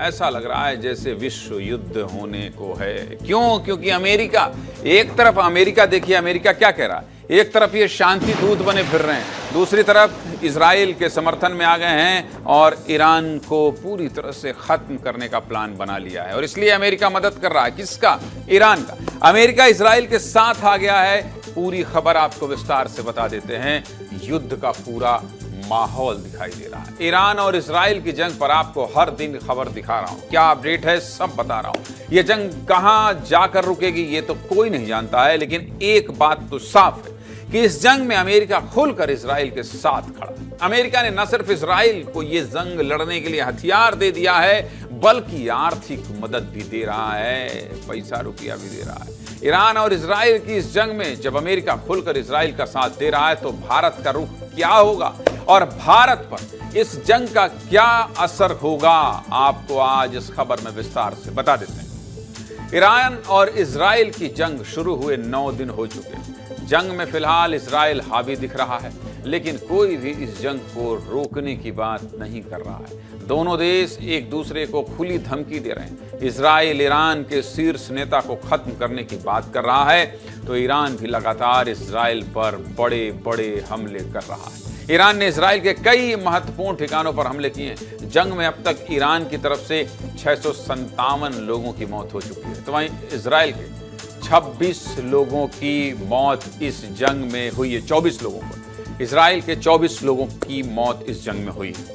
ऐसा लग रहा है जैसे विश्व युद्ध होने को है। क्यों? क्योंकि अमेरिका, एक तरफ अमेरिका, देखिए अमेरिका क्या कह रहा है, एक तरफ ये शांति दूत बने फिर रहे हैं, दूसरी तरफ इजराइल के समर्थन में आ गए हैं और ईरान को पूरी तरह से खत्म करने का प्लान बना लिया है। और इसलिए अमेरिका मदद कर रहा है। किसका? ईरान का। अमेरिका इजराइल के साथ आ गया है। पूरी खबर आपको विस्तार से बता देते हैं। युद्ध का पूरा माहौल दिखाई दे रहा है। ईरान और इजराइल की जंग पर आपको हर दिन खबर दिखा रहा हूं। क्या अपडेट है सब बता रहा हूं। यह जंग कहां जाकर रुकेगी ये तो कोई नहीं जानता है, लेकिन एक बात तो साफ है कि इस जंग में अमेरिका खुलकर इजराइल के साथ खड़ा है। अमेरिका ने न सिर्फ इजराइल को यह जंग लड़ने के लिए हथियार दे दिया है, बल्कि आर्थिक मदद भी दे रहा है, पैसा रुपया भी दे रहा है। ईरान और इजराइल की इस जंग में जब अमेरिका खुलकर इजराइल का साथ दे रहा है तो भारत का रुख क्या होगा और भारत पर इस जंग का क्या असर होगा, आपको आज इस खबर में विस्तार से बता देते हैं। ईरान और इजराइल की जंग शुरू हुए 9 दिन हो चुके हैं। जंग में फिलहाल इजराइल हावी दिख रहा है, लेकिन कोई भी इस जंग को रोकने की बात नहीं कर रहा है। दोनों देश एक दूसरे को खुली धमकी दे रहे हैं। इजराइल ईरान के शीर्ष नेता को खत्म करने की बात कर रहा है, तो ईरान भी लगातार इजराइल पर बड़े बड़े हमले कर रहा है। ईरान ने इजराइल के कई महत्वपूर्ण ठिकानों पर हमले किए हैं। जंग में अब तक ईरान की तरफ से 657 लोगों की मौत हो चुकी है, तो वहीं इजराइल के 26 लोगों की मौत इस जंग में हुई है। 24 लोगों को, इजराइल के 24 लोगों की मौत इस जंग में हुई है।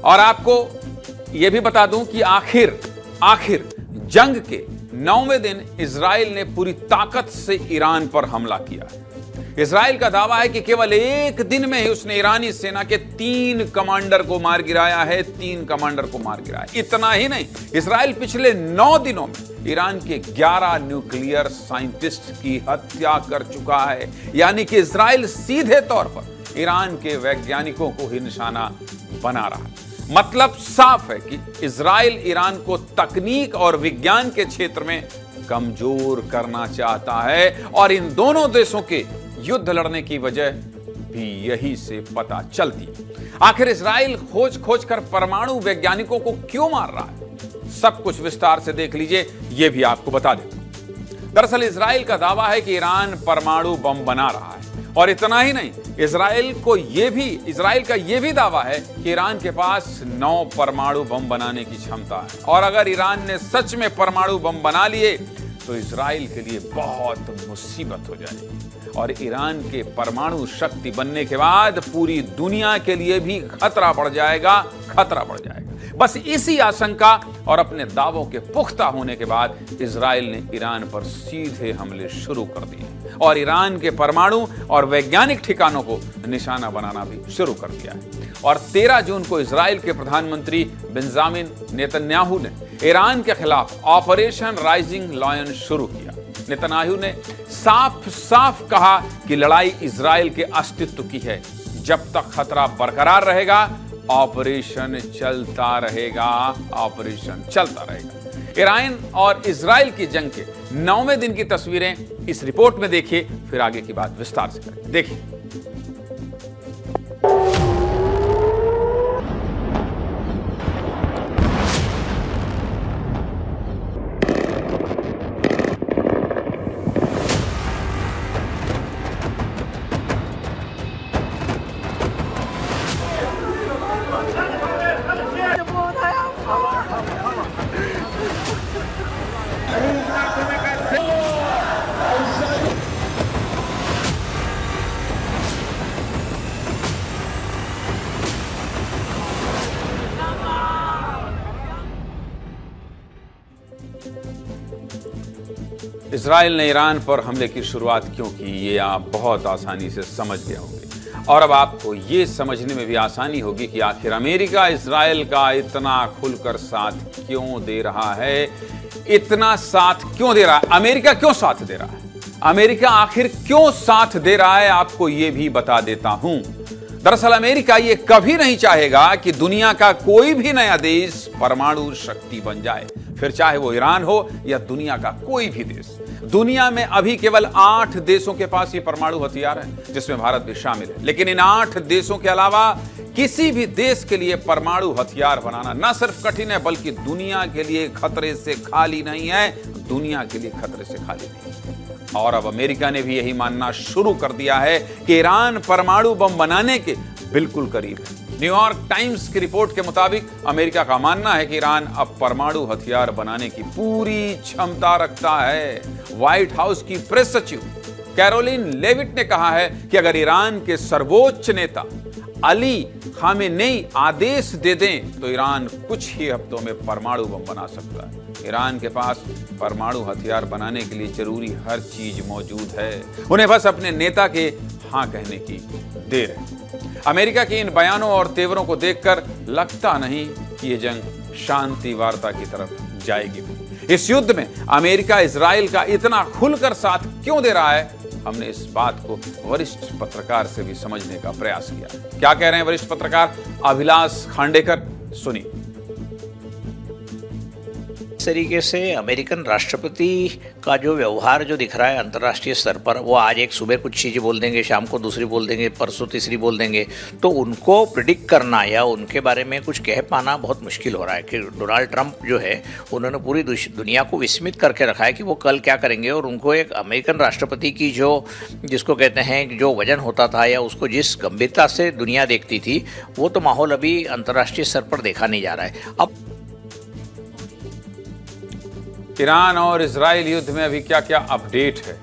और आपको यह भी बता दूं कि आखिर जंग के 9वें दिन इजराइल ने पूरी ताकत से ईरान पर हमला किया है। इजराइल का दावा है कि केवल एक दिन में ही उसने ईरानी सेना के 3 कमांडर को मार गिराया है। 3 कमांडर को मार गिराया। इतना ही नहीं, इजराइल पिछले 9 दिनों में ईरान के 11 न्यूक्लियर साइंटिस्ट की हत्या कर चुका है। यानी कि इजराइल सीधे तौर पर ईरान के वैज्ञानिकों को ही निशाना बना रहा है। मतलब साफ है कि इजराइल ईरान को तकनीक और विज्ञान के क्षेत्र में कमजोर करना चाहता है, और इन दोनों देशों के युद्ध लड़ने की वजह भी यही से पता चलती है। आखिर इजराइल खोज कर परमाणु वैज्ञानिकों को क्यों मार रहा है, सब कुछ विस्तार से देख लीजिए, यह भी आपको बता देता हूं। दरअसल इजराइल का दावा है कि ईरान परमाणु बम बना रहा है, और इतना ही नहीं, इजराइल का यह भी दावा है कि ईरान के पास 9 परमाणु बम बनाने की क्षमता है। और अगर ईरान ने सच में परमाणु बम बना लिए तो इजराइल के लिए बहुत मुसीबत हो जाएगी, और ईरान के परमाणु शक्ति बनने के बाद पूरी दुनिया के लिए भी खतरा बढ़ जाएगा। बस इसी आशंका और अपने दावों के पुख्ता होने के बाद इजराइल ने ईरान पर सीधे हमले शुरू कर दिए और ईरान के परमाणु और वैज्ञानिक ठिकानों को निशाना बनाना भी शुरू कर दिया है। और 13 जून को इजराइल के प्रधानमंत्री बेंजामिन नेतन्याहू ने ईरान के खिलाफ ऑपरेशन राइजिंग लायन शुरू किया। नेतन्याहू ने साफ कहा कि लड़ाई इजराइल के अस्तित्व की है। जब तक खतरा बरकरार रहेगा, ऑपरेशन चलता रहेगा। ईरान और इजराइल की जंग के 9वें दिन की तस्वीरें इस रिपोर्ट में देखिए, फिर आगे की बात विस्तार से करें। देखिए, इजराइल ने ईरान पर हमले की शुरुआत क्यों की, ये आप बहुत आसानी से समझ गए होंगे। और अब आपको ये समझने में भी आसानी होगी कि आखिर अमेरिका इजराइल का इतना खुलकर साथ क्यों दे रहा है। अमेरिका क्यों साथ दे रहा है? अमेरिका आखिर क्यों साथ दे रहा है, आपको ये भी बता देता हूं। दरअसल अमेरिका ये कभी नहीं चाहेगा कि दुनिया का कोई भी नया देश परमाणु शक्ति बन जाए। फिर चाहे वो ईरान हो या दुनिया का कोई भी देश। दुनिया में अभी केवल 8 देशों के पास ये परमाणु हथियार है, जिसमें भारत भी शामिल है। लेकिन इन 8 देशों के अलावा किसी भी देश के लिए परमाणु हथियार बनाना न सिर्फ कठिन है, बल्कि दुनिया के लिए खतरे से खाली नहीं है। दुनिया के लिए खतरे से खाली नहीं है। और अब अमेरिका ने भी यही मानना शुरू कर दिया है कि ईरान परमाणु बम बनाने के बिल्कुल करीब है। न्यूयॉर्क टाइम्स की रिपोर्ट के मुताबिक अमेरिका का मानना है कि ईरान अब परमाणु हथियार बनाने की पूरी क्षमता रखता है। व्हाइट हाउस की प्रेस सचिव कैरोलिन लेविट ने कहा है कि अगर ईरान के सर्वोच्च नेता अली खामेनेई आदेश दे दें तो ईरान कुछ ही हफ्तों में परमाणु बम बना सकता है। ईरान के पास परमाणु हथियार बनाने के लिए जरूरी हर चीज मौजूद है, उन्हें बस अपने नेता के हाँ कहने की देर है। अमेरिका के इन बयानों और तेवरों को देखकर लगता नहीं कि ये जंग शांति वार्ता की तरफ जाएगी। इस युद्ध में अमेरिका इजराइल का इतना खुलकर साथ क्यों दे रहा है, हमने इस बात को वरिष्ठ पत्रकार से भी समझने का प्रयास किया। क्या कह रहे हैं वरिष्ठ पत्रकार अभिलाष खांडेकर, सुनिए। इस तरीके से अमेरिकन राष्ट्रपति का जो व्यवहार जो दिख रहा है अंतर्राष्ट्रीय स्तर पर, वो आज एक सुबह कुछ चीज़ें बोल देंगे, शाम को दूसरी बोल देंगे, परसों तीसरी बोल देंगे, तो उनको प्रिडिक्ट करना या उनके बारे में कुछ कह पाना बहुत मुश्किल हो रहा है। कि डोनाल्ड ट्रंप जो है उन्होंने पूरी दुनिया को विस्मित करके रखा है कि वो कल क्या करेंगे, और उनको एक अमेरिकन राष्ट्रपति की जो जिसको कहते हैं जो वजन होता था या उसको जिस गंभीरता से दुनिया देखती थी, वो तो माहौल अभी अंतर्राष्ट्रीय स्तर पर देखा नहीं जा रहा है। अब ईरान और इजराइल युद्ध में अभी क्या क्या अपडेट है,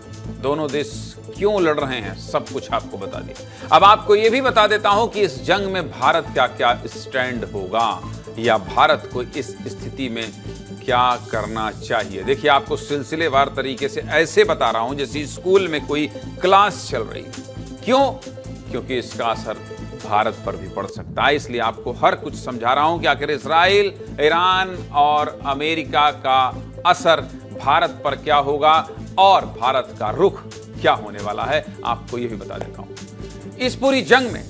दोनों देश क्यों लड़ रहे हैं, सब कुछ आपको बता दिया। अब आपको यह भी बता देता हूं कि इस जंग में भारत क्या क्या स्टैंड होगा या भारत को इस स्थिति में क्या करना चाहिए। देखिए, आपको सिलसिलेवार तरीके से ऐसे बता रहा हूं जैसे स्कूल में कोई क्लास चल रही है। क्यों? क्योंकि इसका असर भारत पर भी पड़ सकता है। इसलिए आपको हर कुछ समझा रहा हूं कि आखिर इजराइल, ईरान और अमेरिका का असर भारत पर क्या होगा और भारत का रुख क्या होने वाला है, आपको यह भी बता देता हूं। इस पूरी जंग में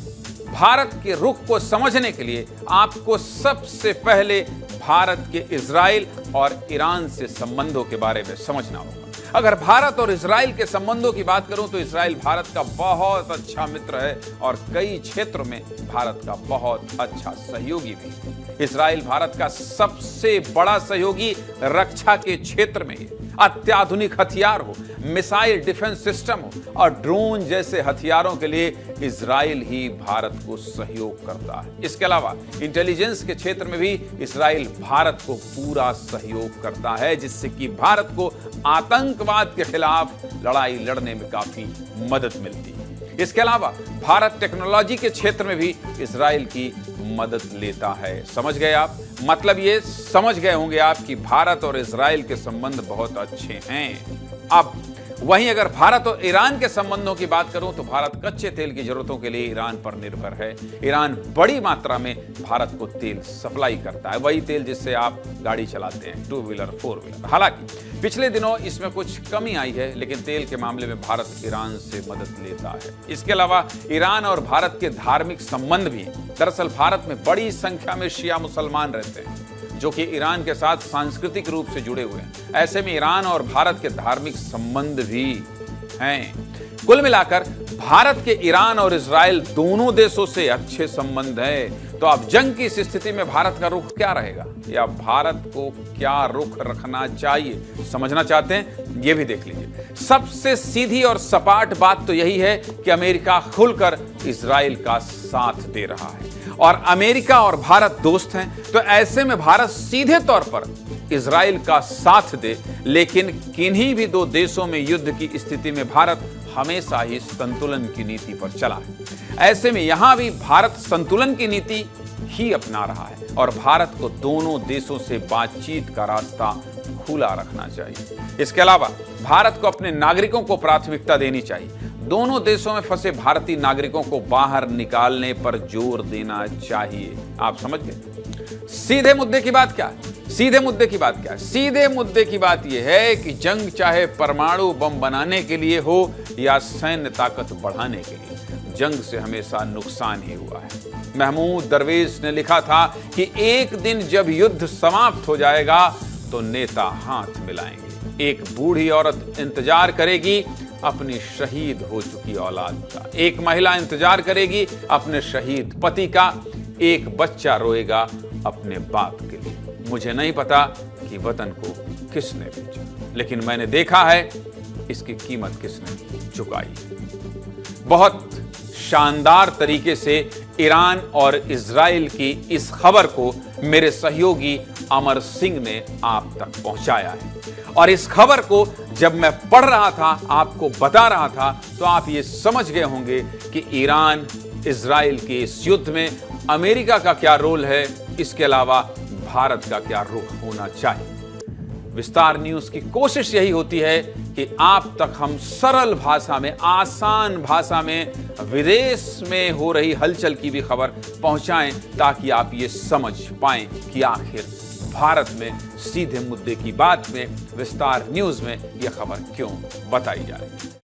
भारत के रुख को समझने के लिए आपको सबसे पहले भारत के इजराइल और ईरान से संबंधों के बारे में समझना होगा। अगर भारत और इजराइल के संबंधों की बात करूं तो इजराइल भारत का बहुत अच्छा मित्र है और कई क्षेत्रों में भारत का बहुत अच्छा सहयोगी भी है। इजराइल भारत का सबसे बड़ा सहयोगी रक्षा के क्षेत्र में है। अत्याधुनिक हथियार हो, मिसाइल डिफेंस सिस्टम हो और ड्रोन जैसे हथियारों के लिए इजराइल ही भारत को सहयोग करता है। इसके अलावा इंटेलिजेंस के क्षेत्र में भी इजराइल भारत को पूरा सहयोग करता है, जिससे कि भारत को आतंकवाद के खिलाफ लड़ाई लड़ने में काफी मदद मिलती है। इसके अलावा भारत टेक्नोलॉजी के क्षेत्र में भी इजराइल की मदद लेता है। समझ गए आप? मतलब ये समझ गए होंगे आप कि भारत और इजराइल के संबंध बहुत अच्छे हैं। अब वहीं अगर भारत और ईरान के संबंधों की बात करूं तो भारत कच्चे तेल की जरूरतों के लिए ईरान पर निर्भर है। ईरान बड़ी मात्रा में भारत को तेल सप्लाई करता है, वही तेल जिससे आप गाड़ी चलाते हैं, 2 व्हीलर 4 व्हीलर। हालांकि पिछले दिनों इसमें कुछ कमी आई है, लेकिन तेल के मामले में भारत ईरान से मदद लेता है। इसके अलावा ईरान और भारत के धार्मिक संबंध भी हैं। दरअसल भारत में बड़ी संख्या में शिया मुसलमान रहते हैं जो कि ईरान के साथ सांस्कृतिक रूप से जुड़े हुए हैं। ऐसे में ईरान और भारत के धार्मिक संबंध भी हैं। कुल मिलाकर भारत के ईरान और इजराइल दोनों देशों से अच्छे संबंध हैं। तो अब जंग की इस स्थिति में भारत का रुख क्या रहेगा या भारत को क्या रुख रखना चाहिए, समझना चाहते हैं? ये भी देख लीजिए। सबसे सीधी और सपाट बात तो यही है कि अमेरिका खुलकर इजराइल का साथ दे रहा है और अमेरिका और भारत दोस्त हैं, तो ऐसे में भारत सीधे तौर पर इजराइल का साथ दे। लेकिन किन्हीं भी दो देशों में युद्ध की स्थिति में भारत हमेशा ही संतुलन की नीति पर चला है। ऐसे में यहां भी भारत संतुलन की नीति ही अपना रहा है और भारत को दोनों देशों से बातचीत का रास्ता खुला रखना चाहिए। इसके अलावा भारत को अपने नागरिकों को प्राथमिकता देनी चाहिए। दोनों देशों में फंसे भारतीय नागरिकों को बाहर निकालने पर जोर देना चाहिए। आप समझ गए? सीधे मुद्दे की बात क्या है? सीधे मुद्दे की बात क्या है? सीधे मुद्दे की बात यह है कि जंग चाहे परमाणु बम बनाने के लिए हो या सैन्य ताकत बढ़ाने के लिए, जंग से हमेशा नुकसान ही हुआ है। महमूद दरवेश ने लिखा था कि एक दिन जब युद्ध समाप्त हो जाएगा तो नेता हाथ मिलाएंगे। एक बूढ़ी औरत इंतजार करेगी अपनी शहीद हो चुकी औलाद का, एक महिला इंतजार करेगी अपने शहीद पति का, एक बच्चा रोएगा अपने बाप के लिए। मुझे नहीं पता कि वतन को किसने भेजा, लेकिन मैंने देखा है इसकी कीमत किसने चुकाई। बहुत शानदार तरीके से ईरान और इजराइल की इस खबर को मेरे सहयोगी अमर सिंह ने आप तक पहुंचाया है, और इस खबर को जब मैं पढ़ रहा था, आपको बता रहा था, तो आप ये समझ गए होंगे कि ईरान इजराइल के इस युद्ध में अमेरिका का क्या रोल है, इसके अलावा भारत का क्या रुख होना चाहिए। विस्तार न्यूज की कोशिश यही होती है कि आप तक हम सरल भाषा में, आसान भाषा में विदेश में हो रही हलचल की भी खबर पहुंचाएं, ताकि आप ये समझ पाएं कि आखिर भारत में सीधे मुद्दे की बात में विस्तार न्यूज में यह खबर क्यों बताई जा रही है।